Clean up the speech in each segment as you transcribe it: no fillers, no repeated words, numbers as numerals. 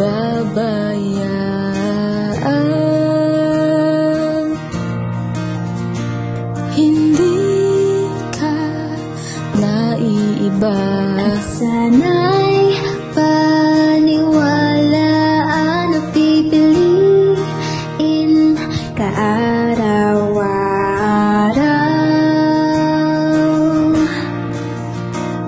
pababayaan. Hindi ka naiiba. At sana'y paniwalaan at pipiliin kaaraw-araw.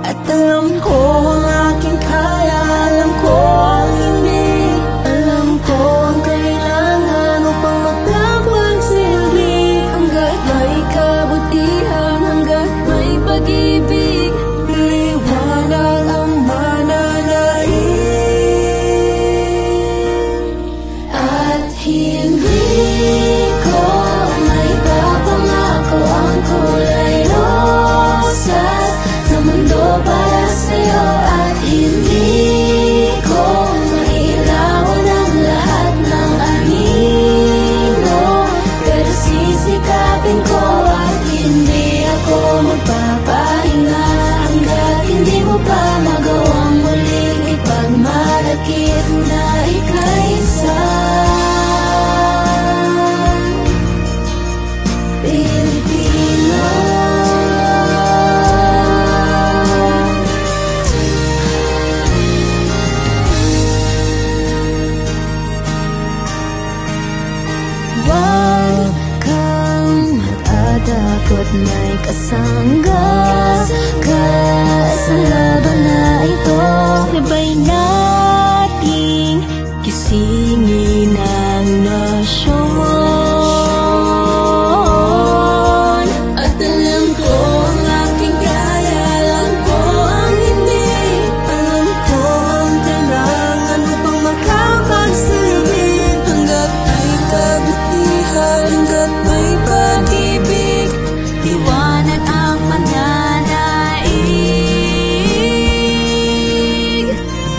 At alam ko ang aking kaya, alam ko ang hindi. Alam ko ang kailangan upang magpapagsilbi. Hanggat may kabutihan, hanggat may pag-ibig, liwanag ang mananaig. At hindi ko may papangako ang kulay rosas na mundo para sa'yo. At hindi ko mailawan ang lahat ng anino, pero sisikapin ko at hindi ako magpapahinga hanggat hindi mo pa magawang muling ipagmalakit na ika'y isang Pilipino. Huwag kang matatakot, may kasangga ka sa laban na ito. Sabay nating gisingin ang nasyon. At alam ko ang aking kaya, alam ko ang hindi. Alam ko ang kailangan upang makapagsilbi. Hanggat may kabutihan, hanggat may pag-ibig, liwanag ang mananaig.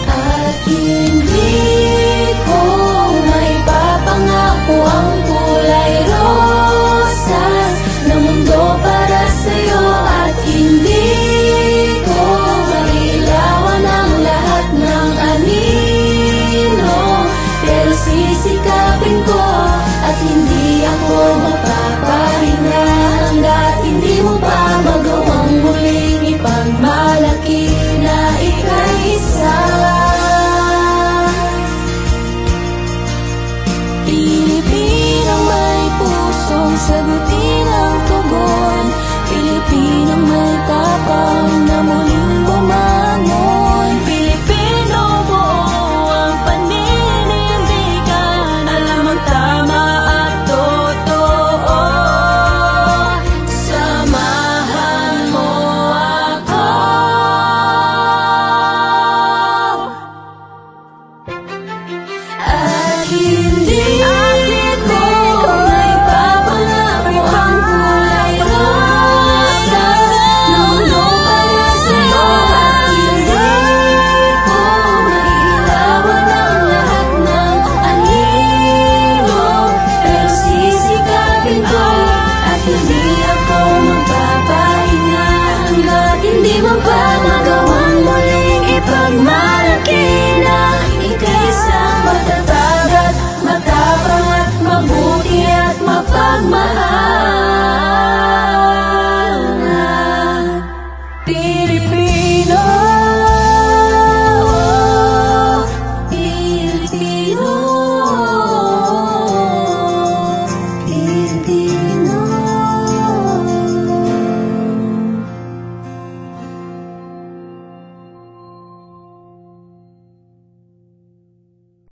At hindi ko may papangako ang kulay rosas na mundo para sa'yo. At hindi ko mailawan ang lahat ng anino, pero sisikapin ko at hindi ako mapapahuli